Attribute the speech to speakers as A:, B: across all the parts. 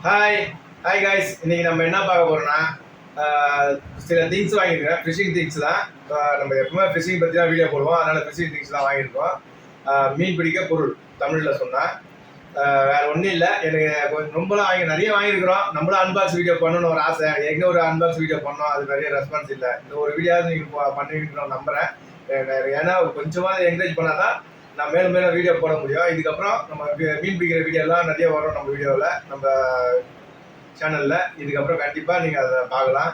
A: Hi hi guys, இன்னைக்கு நம்ம என்ன பார்க்க போறோம்னா சில திங்ஸ் வாங்கியிருக்கேன். ஃபிஷிங் திங்ஸ் தான். நம்ம எப்பவுமே ஃபிஷிங் பற்றி தான் வீடியோ போடுவோம், அதனால ஃபிஷிங் திங்ஸ் தான் வாங்கியிருக்கோம். மீன் பிடிக்க பொருள் தமிழில் சொன்னால் வேற ஒன்றும் இல்லை. எனக்கு கொஞ்சம் ரொம்பலாம் நிறைய வாங்கியிருக்கிறோம். நம்மளும் அன்பாக்ஸ் வீடியோ பண்ணணும்னு ஒரு ஆசை. எங்கே ஒரு அன்பாக்ஸ் வீடியோ பண்ணோம், அது நிறைய ரெஸ்பான்ஸ் இல்லை. இந்த ஒரு வீடியோவது நீங்கள் பண்ணிருக்கணும் நம்புகிறேன். ஏன்னா கொஞ்சமாக என்கரேஜ் பண்ணால் தான் நான் மேலும் மேலும் வீடியோ போட முடியும். இதுக்கப்புறம் நம்ம மீன் பிடிக்கிற வீடியோலாம் நிறைய வரும் நம்ம வீடியோவில், நம்ம சேனலில். இதுக்கப்புறம் கண்டிப்பாக நீங்கள் அதை பார்க்கலாம்.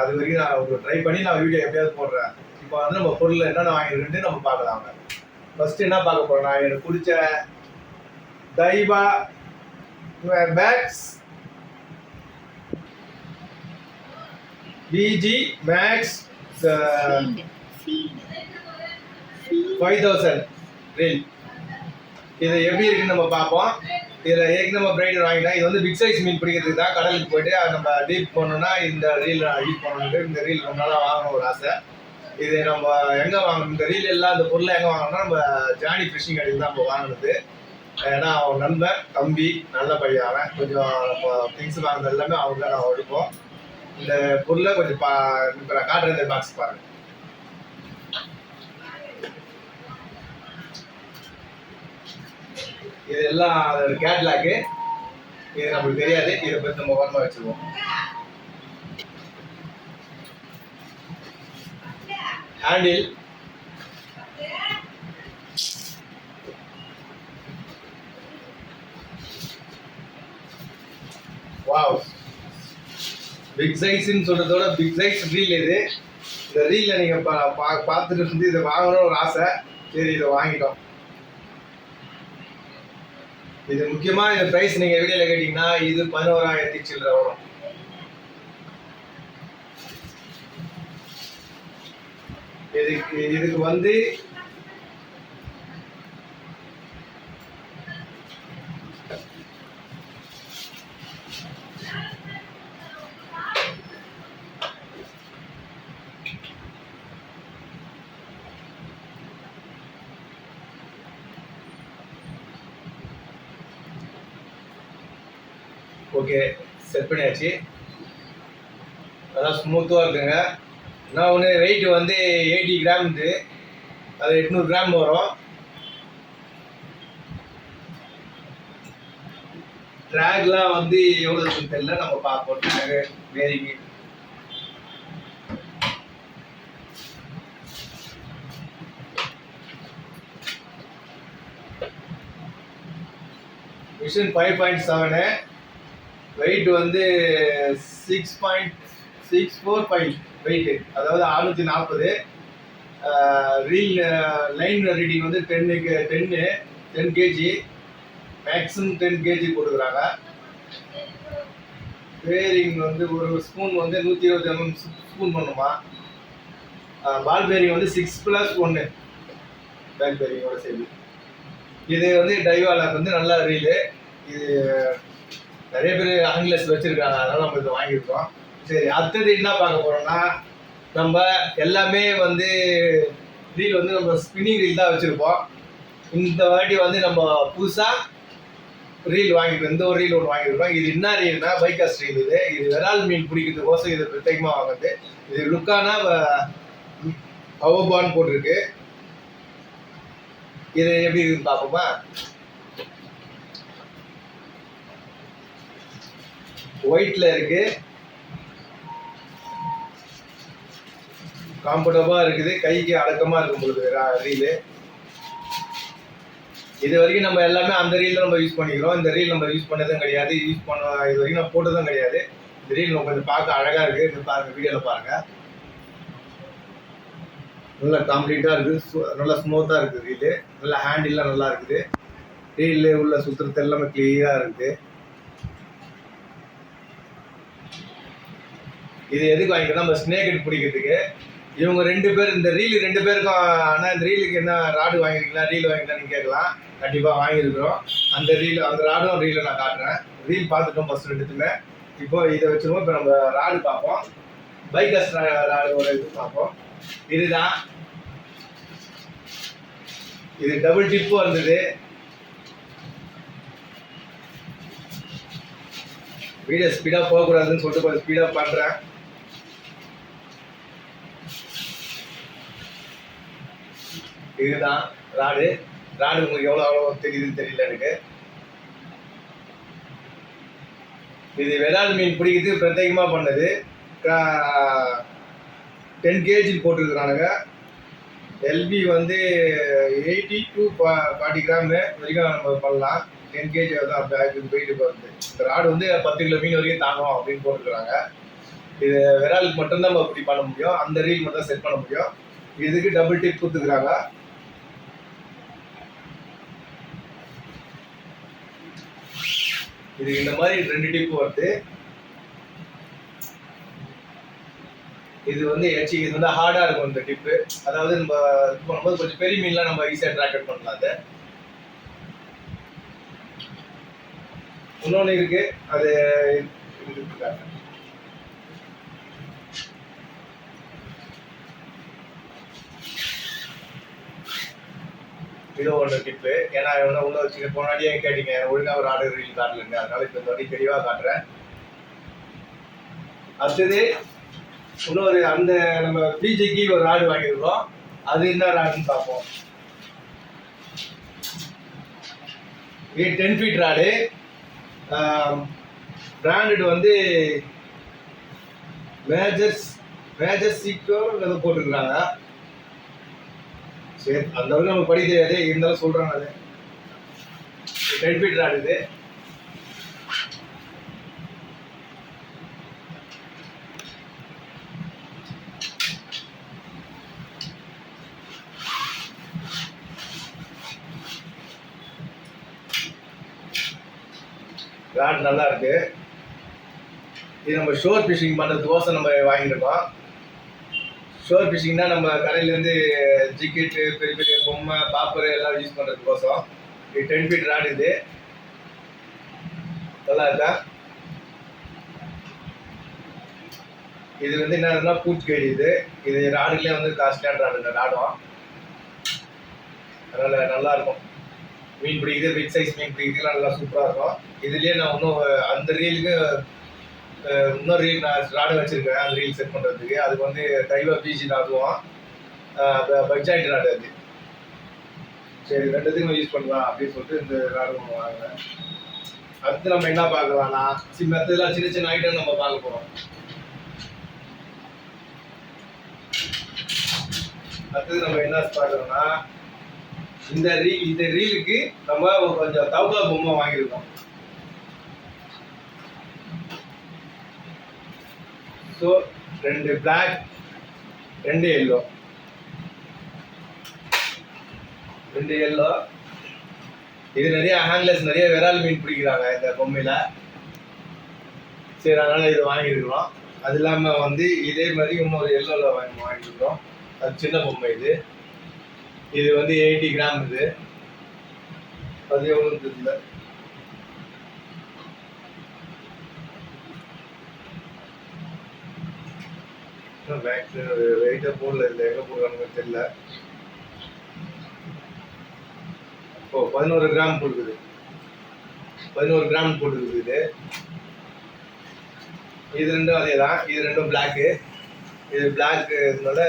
A: அது வரைக்கும் நான் உங்களுக்கு ட்ரை பண்ணி நான் வீடியோ எப்படியாவது போடுறேன். இப்போ வந்து நம்ம பொருள் என்னென்ன வாங்கிருக்குன்னு நம்ம பார்க்கலாம். ஃபஸ்ட்டு என்ன பார்க்க போகிறோம், நான் எனக்கு பிடிச்ச டைவா மேக்ஸ் பிஜி மேக்ஸ் 5000 ரீல். இது எப்படி இருக்குன்னு நம்ம பார்ப்போம். இதில் ஏற்கனவே நம்ம பிரைடர் வாங்கிட்டோம். இது வந்து பிக் சைஸ் மீன் பிடிக்கிறதுக்கு தான். கடலுக்கு போயிட்டு நம்ம டீப் பண்ணணும்னா இந்த ரீல் யூஸ் பண்ணணுன்ட்டு இந்த ரீல் ரொம்ப நாளாக வாங்கணும் ஒரு ஆசை. இது நம்ம எங்கே வாங்கணும், இந்த ரீல் எல்லாம் இந்த பொருளை எங்கே வாங்கணும்னா நம்ம ஜானி ஃபிஷிங் கடையில் தான் நம்ம வாங்கினது. ஏன்னா அவன் நண்பன் தம்பி நல்ல பையன், அவன் கொஞ்சம் திங்ஸ் வாங்கினது எல்லாமே அவங்க தான் நான் எடுப்போம். இந்த பொருளை கொஞ்சம் இப்போ நான் காட்டுறேன். இந்த பாக்ஸ் பாருங்க. இது எல்லாம் அதோட கேட்லாக்கு. இது நம்மளுக்கு தெரியாது, இதை பற்றி நம்ம ஓரமாக வச்சுருவோம். ஹேண்டில், வாவ், பிக் சைஸ்ன்னு சொல்றதோட பிக் சைஸ் ரீல். இது இந்த ரீலில் நீங்கள் பார்த்துட்டு இருந்து இதை வாங்கணும்னு ஒரு ஆசை. சரி, இதை வாங்கிட்டோம். இது முக்கியமாக இந்த ப்ரைஸ் நீங்கள் வீடியோவில் கேட்டிங்கன்னா இது 11,000 சில்லரை வரும். இதுக்கு வந்து ஓகே, செட் பண்ணியாச்சு. அதான் ஸ்மூத்தாக இருக்குங்க. நான் ஒன்று வெயிட் வந்து 80 கிராம், அது 800 கிராம் வரும். ட்ராக்லாம் வந்து எவ்வளோ இருக்குன்னு தெரியல, நம்ம பார்ப்போம். வேரிங்க மிஷின் 5.7, வெயிட் வந்து 6.645 வெயிட், அதாவது 640. ரீல் லைன் ரீடிங் வந்து 10 கேஜி, மேக்ஸிமம் 10 கேஜி கொடுக்குறாங்க. பேரிங் வந்து ஒரு ஸ்பூன் வந்து 120 mm ஸ்பூன் பண்ணுமா. பால் பேரிங் வந்து 6+1 பேக் பேரிங்கோட சேர்ந்து. இது வந்து டைவாலர் வந்து நல்ல ரீலு. இது நிறைய பேர் ஆங்கிலஸ் வச்சிருக்காங்க, அதனால நம்ம இதை வாங்கியிருக்கோம். சரி, அடுத்தது என்ன பார்க்க போறோம்னா, நம்ம எல்லாமே வந்து ரீல் வந்து நம்ம ஸ்பின்னிங் ரீல் தான் வச்சிருப்போம். இந்த வாட்டி வந்து நம்ம புதுசாக ரீல் வாங்கிருக்கோம். இந்த ஒரு ரீல் ஒன்று வாங்கியிருக்கோம். இது என்ன ரீல்னா பைகாஸ்ட் ரீல். இது விரால் மீன் பிடிக்கிறதுக்கோசம் இது பிரத்யேகமாக வாங்குறது. இது லுக்கான அவபான் போட்டிருக்கு. இது எப்படி இருக்குன்னு பார்ப்போமா. ஒயிட்ல இருக்கு, காம்பர்டபுளா இருக்குது, கைக்கு அடக்கமா இருக்கும் பொழுது ரீலு. இது வரைக்கும் நம்ம எல்லாமே அந்த ரீல் நம்ம யூஸ் பண்ணிக்கிறோம். இந்த ரீல் நம்ம யூஸ் பண்ணதும் கிடையாது, இது வரைக்கும் நான் போட்டதும் கிடையாது. இந்த ரீல் நம்ம கொஞ்சம் பார்க்க அழகா இருக்கு. இது பாருங்க, வீடியோல பாருங்க. நல்லா கம்ப்ளீட்டா இருக்கு, நல்லா ஸ்மூத்தா இருக்கு ரீலு. நல்லா ஹேண்டில்லாம் நல்லா இருக்குது. ரீல் உள்ள சுத்துறது எல்லாமே கிளியரா இருக்குது. இது எதுக்கு வாங்கிக்கிறோம், நம்ம ஸ்னேக் ஹெட் பிடிக்கிறதுக்கு. இவங்க 2 பேர், இந்த ரீல் 2 பேருக்கும். ஆனால் இந்த ரீலுக்கு என்ன ராடு வாங்கிருக்கீங்களா, ரீல் வாங்கிக்கலாம்னு கேட்கலாம். கண்டிப்பாக வாங்கியிருக்கிறோம். அந்த ராடும் ரீலை நான் காட்டுறேன். ரீல் பார்த்துட்டோம் ஃபர்ஸ்ட் ரெண்டுத்துமே. இப்போ இதை வச்சுருவோம். இப்போ நம்ம ராடு பார்ப்போம். பைகாஸ்ட் ராடு இது பார்ப்போம். இதுதான், இது டபுள் டிப்பு வந்தது. வீடியோ ஸ்பீடாக போகக்கூடாதுன்னு சொல்லிட்டு கொஞ்சம் ஸ்பீடாக பண்ணுறேன். இதுதான் ராடு. உங்களுக்கு எவ்வளோ தெரியுதுன்னு தெரியல எனக்கு. இது விரால் மீன் பிடிக்கிறது பிரத்யேகமாக பண்ணது. 10 kg போட்டுருக்குறானுங்க. எல்பி வந்து 80 to 40 கிராம் வரைக்கும் நம்ம பண்ணலாம். 10 kg தான் பேக்கு வெயிட்டு வருது. இந்த ராடு வந்து 10 கிலோ மீன் வரைக்கும் தாங்கும் அப்படின்னு போட்டுருக்குறாங்க. இது விராலுக்கு மட்டும்தான் நம்ம இப்படி பண்ண முடியும். அந்த ரீல் மட்டும் தான் செட் பண்ண முடியும். இதுக்கு டபுள் டிப் கொடுத்துக்கிறாங்க. இது இந்த மாதிரி 2 டிப் வருது. இது வந்து இது வந்து ஹார்டா இருக்கும் இந்த டிப்பு. அதாவது நம்ம இது பண்ணும்போது கொஞ்சம் பெரிய மீன்லாம் நம்ம ஈஸியா ட்ராக் பண்ணலாம். அது இன்னொன்று இருக்கு, அது இது ஒன்று டிப்பு. ஏன்னா உள்ள வச்சுக்க போனாடியே கேட்டீங்க ஒழுங்கா ஒரு ஆர்டர் ரீல் காட்டலன்னு, அதனால இப்போ இந்த வாட்டி தெளிவாக காட்டுறேன். அடுத்தது இன்னொரு அந்த நம்ம பிஜேக்கு ஒரு ராடு வாங்கியிருக்கோம். அது என்ன ராடுன்னு பார்ப்போம். இது 10 feet ராடு. பிராண்டட் வந்து மேஜர் சீக்கோ ஏதோ போட்டுருக்குறாங்க. சரி, அந்த அளவுக்கு நமக்கு படி தெரியாது, இருந்தாலும் சொல்றேன். அது 10 feet ராடு. இது ராட் நல்லா இருக்கு. இது நம்ம ஷோர் ஃபிஷிங் பண்ணுறதுக்கோசம் நம்ம வாங்கியிருக்கோம். ஷோர் ஃபிஷிங்னா நம்ம கடையிலேருந்து ஜிக்கெட்டு, பெரிய பெரிய பொம்மை, பாப்பர் எல்லாம் யூஸ் பண்ணுறதுக்கோசம். இது 10 feet ராட். இது நல்லா இருக்கா? இது வந்து என்னன்னா பூச் கைடு. இது ராடுலேயே வந்து காஸ்ட்லியான ராடு இந்த ராடும். அதனால் நல்லா இருக்கும். மீன் பிடிக்கிறது, பிக் சைஸ் மீன் பிடிக்கிறதுலாம் நல்லா சூப்பராக இருக்கும். இதுலேயே நான் இன்னும் அந்த ரீலுக்கு இன்னொரு ரீல் நான் ராடு வச்சுருக்கேன். அந்த ரீல் செட் பண்ணுறதுக்கு. அதுக்கு வந்து டைவர் பிஜி ராடுவோம், பட்ஜாயிண்ட் ராடு. அது சரி, ரெண்டுத்துக்கும் யூஸ் பண்ணலாம் அப்படின்னு சொல்லிட்டு இந்த ராடு ஒன்று வாங்கினேன். அடுத்து நம்ம என்ன பார்க்கலாம்னா மெத்ததெல்லாம் சின்ன சின்ன ஐட்டம் நம்ம பார்க்க போகிறோம். அடுத்தது நம்ம என்ன பார்க்குறோம்னா இந்த ரீலுக்கு நம்ம கொஞ்சம் தவக்கா பொம்மை வாங்கியிருக்கோம். So 2 black, 2 yellow. இது நிறைய ஹேண்ட்லெஸ், நிறைய விரால் மீன் பிடிக்கிறாங்க இந்த பொம்மையில. சரி, அதனால இது வாங்கியிருக்கிறோம். அது இல்லாமல் வந்து இதே மாதிரி இன்னொரு எல்லோவில் வாங்கியிருக்கிறோம். அது சின்ன பொம்மை. இது வந்து 80 கிராம். அது எவ்வளோன்னு தெரியல. வெயிட்டா போடல, இல்லை எங்கே போடுறாங்கன்னு தெரியல. 11 கிராம் போட்டுக்குது. 11 கிராம் போட்டுக்குது. இது ரெண்டும் அதே தான். இது ரெண்டும் பிளாக்கு. இது பிளாக்னால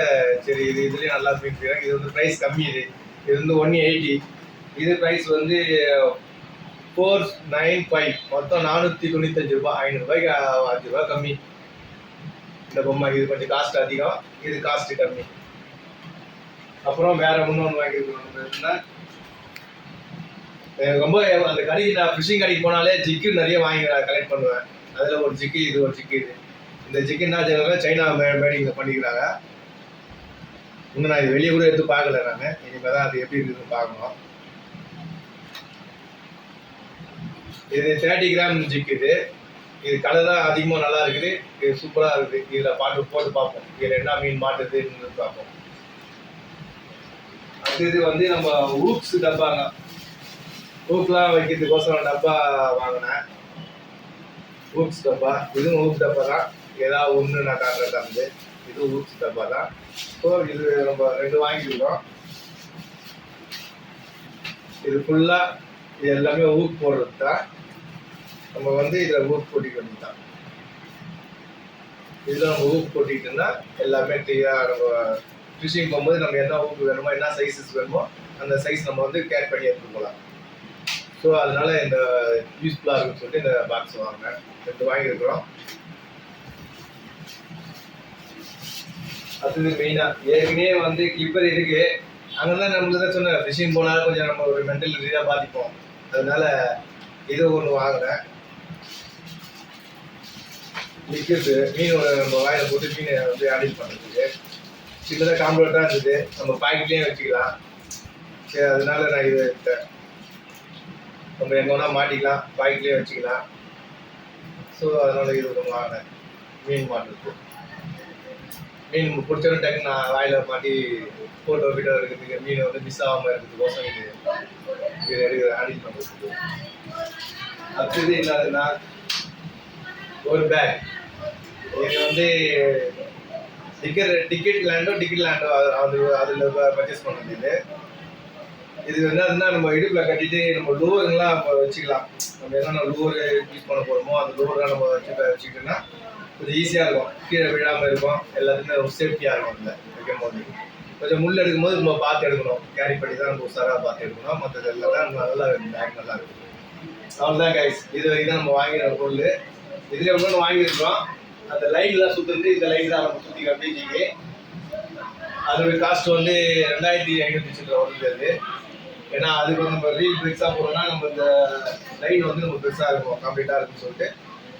A: சரி, இதுலேயும் நல்லா பிடிக்கிறாங்க. இது வந்து ப்ரைஸ் கம்மி. இது வந்து 180. இது ப்ரைஸ் வந்து 495. மொத்தம் 495 ரூபாய். 500 ரூபாய்க்கு 5 ரூபாய் கம்மி இந்த பொம்மை. இது கொஞ்சம் காஸ்ட் அதிகம், இது காஸ்ட் கம்மி. அப்புறம் வேற இன்னொன்று வாங்கியிருக்கோம். ரொம்ப அந்த கடைக்கு நான் ஃபிஷிங் கடைக்கு போனாலே ஜிக்கு நிறைய வாங்கி கலெக்ட் பண்ணுவேன். அதில் ஒரு ஜிக்கு, இது ஒரு ஜிக்கு. இந்த ஜிக்குன்னா சைனா மேடிங் பண்ணிக்கிறாங்க. இன்னும் நான் இது வெளியே கூட எடுத்து பார்க்கல. நான் இனிமேல் தான் அது எப்படி இருக்குதுன்னு பார்க்கணும். இது 30 கிராம் ஜிக்கு. இது கலர் தான் அதிகமாக நல்லா இருக்குது. இது சூப்பராக இருக்குது. இதில் போட்டு பார்ப்போம். இதில் என்ன மீன் மாட்டுதுன்னு பார்ப்போம். இது வந்து நம்ம ஊப்ஸ் டப்பாங்க. ஊப்லாம் வைக்கிறதுக்கோசரம் டப்பா வாங்கினேன். ஊப்ஸ் டப்பா. இதுவும் ஊப் டப்பா தான். ஏதாவது ஒன்று நான் காட்டுறது வந்து இது ஊப்ஸ் டப்பா தான். ஸோ இது நம்ம 2 வாங்கிக்கிறோம். இது ஃபுல்லாக இது எல்லாமே ஊப் போடுறது தான். நம்ம வந்து இதில் ஊக்கு போட்டிக்க வேண்டியதான். இதில் நம்ம ஊக்கு போட்டிக்கிட்டோம்னா எல்லாமே கிளியராக நம்ம ஃபிஷிங் போகும்போது நம்ம என்ன ஊக்கு வேணுமோ என்ன சைஸஸ் வேணுமோ அந்த சைஸ் நம்ம வந்து கேர் பண்ணி எடுத்துட்டு போகலாம். ஸோ அதனால இந்த யூஸ்ஃபுல்லாக இருக்குன்னு சொல்லிட்டு இந்த பாக்ஸ் வாங்கினேன். 2 வாங்கியிருக்கிறோம். அடுத்தது மெயினாக ஏற்கனவே வந்து கிளிப்பர் இருக்கு. அங்கே தான் நம்மளுக்கு தான் சொன்னேன் ஃபிஷிங் போனாலும் கொஞ்சம் நம்ம ஒரு மென்டல் ரீதியாக பாதிப்போம். அதனால இது ஒன்று வாங்கினேன். லிக்விட் மீன் நம்ம வாயில் போட்டு மீனை வந்து ஆடிட் பண்ணுறதுக்கு சின்னதாக காம்பவுண்டாக இருந்தது. நம்ம பாக்கெட்லேயே வச்சுக்கலாம். சரி அதனால நான் இது எடுத்தேன். நம்ம எங்கே வேணால் மாட்டிக்கலாம், பாக்கெட்லேயே வச்சுக்கலாம். ஸோ அதனால இது ஒன்று வாங்கினேன். மீன் மாட்டுறதுக்கு மீன் பிடிச்சோன்னு டக்குன்னு நான் வாயில் மாட்டி ஃபோட்டோ எடுக்கிறதுக்கு மீன் வந்து மிஸ் ஆகாமல் இருக்கிறதுக்கோசம் இது எடுக்கிற ஆடிட் பண்ணுறதுக்கு. அடுத்தது என்னதுன்னா ஒரு பேக். இது வந்து டிக்கெட் லேண்டோ அதில் பர்ச்சேஸ் பண்ண வேண்டியது. இது என்னதுன்னா நம்ம இடுப்பில் கட்டிட்டு நம்ம லூவருங்கெல்லாம் நம்ம வச்சுக்கலாம். நம்ம என்னென்ன லூவர் யூஸ் பண்ண போகிறோமோ அந்த லூவரெலாம் நம்ம வச்சுக்கிட்டோம்னா கொஞ்சம் ஈஸியாக இருக்கும். கீழே விழாமல் இருக்கும். எல்லாத்துக்குமே ஒரு சேஃப்டியாக இருக்கும். இதில் வைக்கும் போது கொஞ்சம் முள் எடுக்கும் போது நம்ம பார்த்து எடுக்கணும். கேரி பண்ணி தான் நம்ம உஷாராக பார்த்து எடுக்கணும். மற்றது எல்லாம் நல்லா பேக் நல்லா இருக்கும். அவ்வளோதான் கைஸ். இது வரைக்கும் தான் நம்ம வாங்கின பொருள். இதில் ஒன்று வாங்கியிருக்கிறோம். அந்த லைன்லாம் சுற்றுறது இந்த லைன் தான் நம்ம சுற்றி கட்டிச்சிக்கு. அதோட காஸ்ட் வந்து 2500 வருது. ஏன்னா அதுக்கு வந்து நம்ம ரீல் பெருசாக போகிறோம்னா நம்ம இந்த லைன் வந்து நம்ம பெருசாக இருக்கும், கம்ப்ளீட்டாக இருக்குன்னு சொல்லிட்டு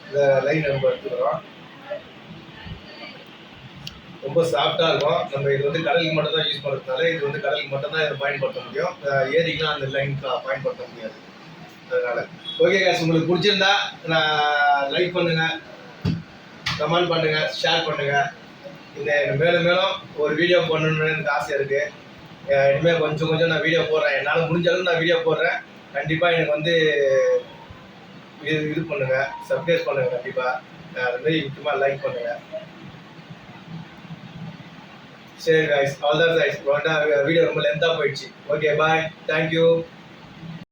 A: இந்த லைன் நம்ம எடுத்துக்கிறோம். ரொம்ப சாஃப்டாக இருக்கும். நம்ம இது வந்து கடலுக்கு மட்டும் தான் யூஸ் பண்ணுறதுனால இது வந்து கடலுக்கு மட்டும் தான் இதை பயன்படுத்த முடியும். ஏரிக்கெலாம் அந்த லைன் பயன்படுத்த முடியாது. அதனால ஓகே கேஸ், உங்களுக்கு பிடிச்சிருந்தா நான் லைக் பண்ணுங்கள், கமெண்ட் பண்ணுங்கள், ஷேர் பண்ணுங்கள். இந்த மேலும் மேலும் ஒரு வீடியோ பண்ணணுன்னு எனக்கு ஆசையாக இருக்குது. இனிமேல் கொஞ்சம் நான் வீடியோ போடுறேன். என்னால் முடிஞ்ச அளவுக்கு நான் வீடியோ போடுறேன். கண்டிப்பாக எனக்கு வந்து இது பண்ணுங்கள், சப்ஸ்கிரைப் பண்ணுங்கள். கண்டிப்பாக அதுமாரி முக்கியமாக லைக் பண்ணுங்கள். சரி கைஸ், அவ்வளோதான் கைஸ். வீடியோ ரொம்ப லென்த்தாக போயிடுச்சு. Okay bye, thank you.